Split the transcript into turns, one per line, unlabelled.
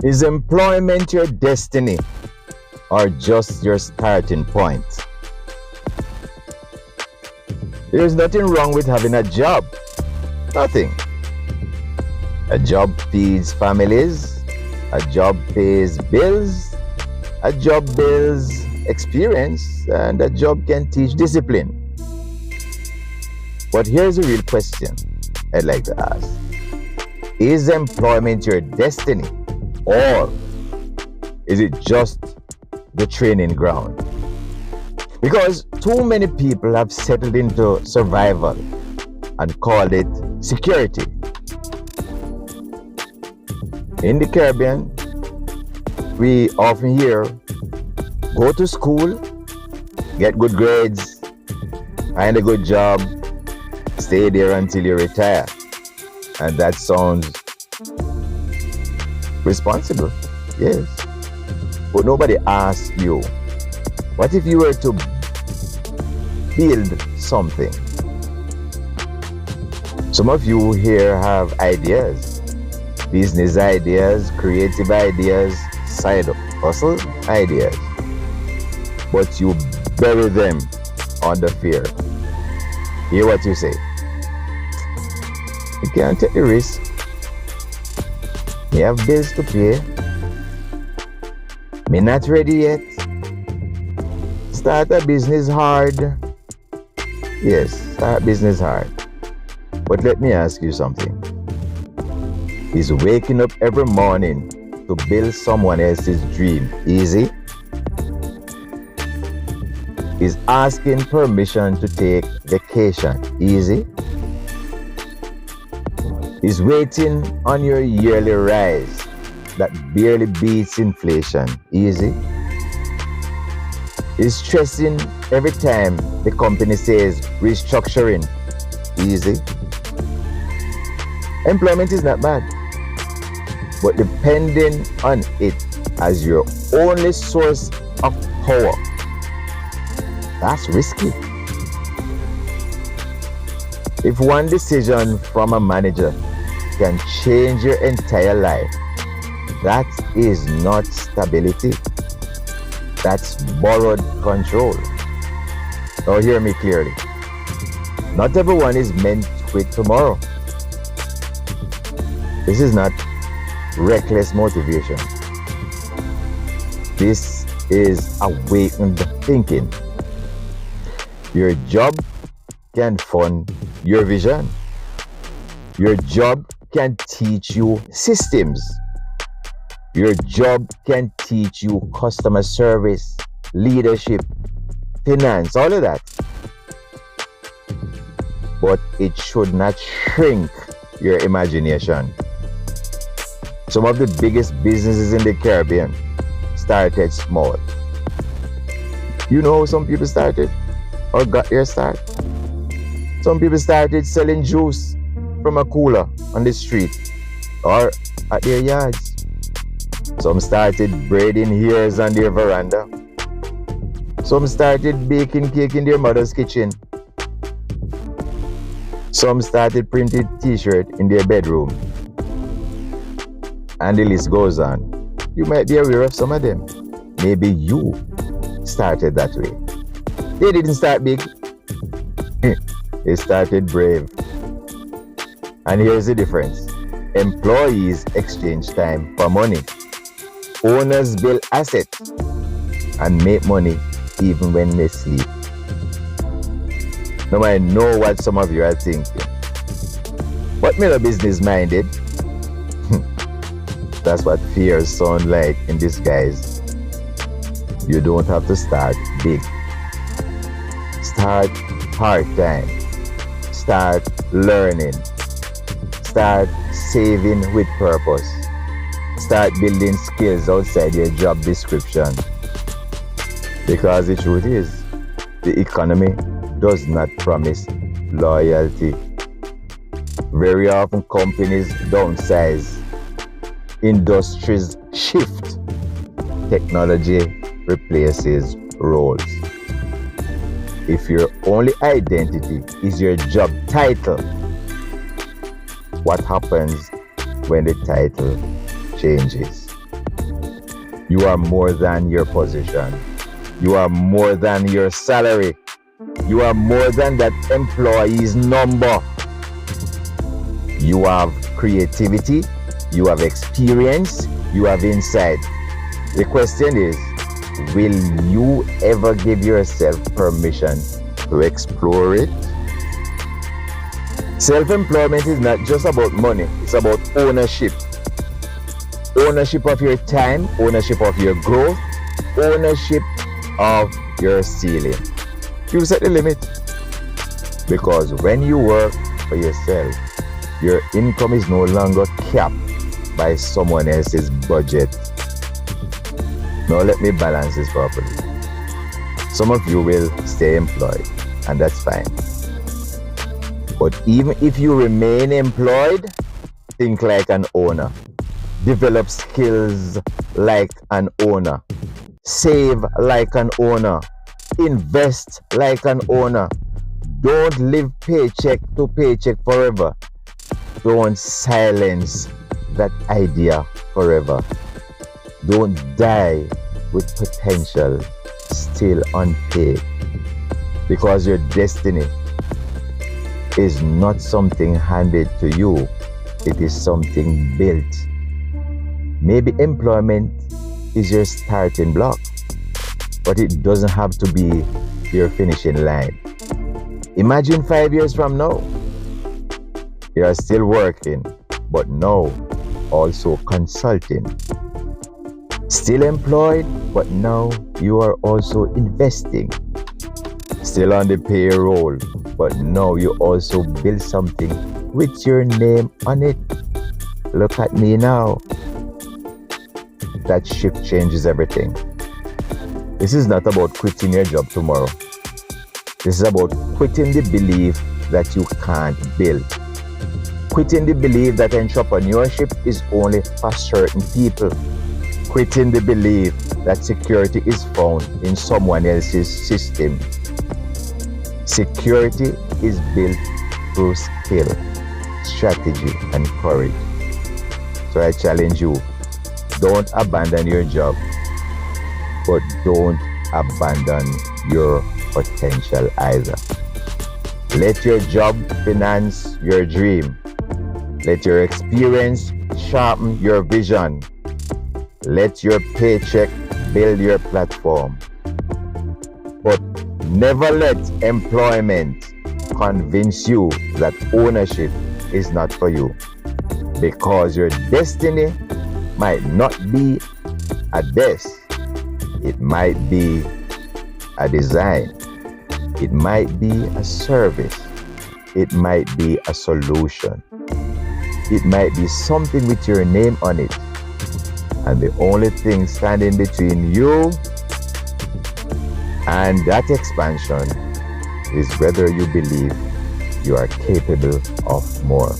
Is employment your destiny or just your starting point? There's nothing wrong with having a job. Nothing. A job feeds families. A job pays bills. A job builds experience. And a job can teach discipline. But here's a real question I'd like to ask. Is employment your destiny? Or is it just the training ground? Because too many people have settled into survival and called it security. In the Caribbean, we often hear go to school, get good grades, find a good job, stay there until you retire. And that sounds responsible, yes. But nobody asks you, what if you were to build something? Some of you here have ideas, business ideas, creative ideas, side hustle ideas, but you bury them under fear. Hear what you say. You can't take the risk. Me have bills to pay. Me not ready yet. Start a business hard. Yes, start business hard. But let me ask you something. Is waking up every morning to build someone else's dream easy? Is asking permission to take vacation easy? Is waiting on your yearly rise that barely beats inflation easy? Is stressing every time the company says restructuring easy? Employment is not bad, but depending on it as your only source of power, that's risky. If one decision from a manager can change your entire life, that is not stability. That's borrowed control. Now hear me clearly. Not everyone is meant to quit tomorrow. This is not reckless motivation. This is awakened thinking. Your job can fund your vision. Your job can teach you systems. Your job can teach you customer service, leadership, finance, all of that. But it should not shrink your imagination. Some of the biggest businesses in the Caribbean started small. You know how some people started or got their start? Some people started selling juice from a cooler on the street or at their yards. Some started braiding hairs on their veranda. Some started baking cake in their mother's kitchen. Some started printing t-shirts in their bedroom. And the list goes on. You might be aware of some of them. Maybe you started that way. They didn't start big. They started brave. And here's the difference. Employees exchange time for money. Owners build assets and make money even when they sleep. Now I know what some of you are thinking. But me no business minded. That's what fears sound like in disguise. You don't have to start big. Start part-time. Start learning. Start saving with purpose. Start building skills outside your job description. Because the truth is, the economy does not promise loyalty. Very often companies downsize, industries shift, technology replaces roles. If your only identity is your job title, what happens when the title changes? You are more than your position. You are more than your salary. You are more than that employee's number. You have creativity. You have experience. You have insight. The question is, will you ever give yourself permission to explore it? Self-employment is not just about money. It's about ownership. Ownership of your time, ownership of your growth, ownership of your ceiling. You set the limit. Because when you work for yourself, your income is no longer capped by someone else's budget. Now let me balance this properly. Some of you will stay employed, and that's fine. But even if you remain employed, think like an owner. Develop skills like an owner. Save like an owner. Invest like an owner. Don't live paycheck to paycheck forever. Don't silence that idea forever. Don't die with potential still unpaid. Because your destiny is not something handed to you. It is something built. Maybe employment is your starting block, but it doesn't have to be your finishing line. Imagine 5 years from now, you are still working, but now also consulting. Still employed, but now you are also investing. Still on the payroll, but now you also build something with your name on it. Look at me now. That shift changes everything. This is not about quitting your job tomorrow. This is about quitting the belief that you can't build. Quitting the belief that entrepreneurship is only for certain people. Quitting the belief that security is found in someone else's system. Security is built through skill, strategy, and courage. So I challenge you, don't abandon your job, but don't abandon your potential either. Let your job finance your dream. Let your experience sharpen your vision. Let your paycheck build your platform. But never let employment convince you that ownership is not for you. Because your destiny might not be a desk. It might be a design. It might be a service. It might be a solution. It might be something with your name on it. And the only thing standing between you and that expansion is whether you believe you are capable of more.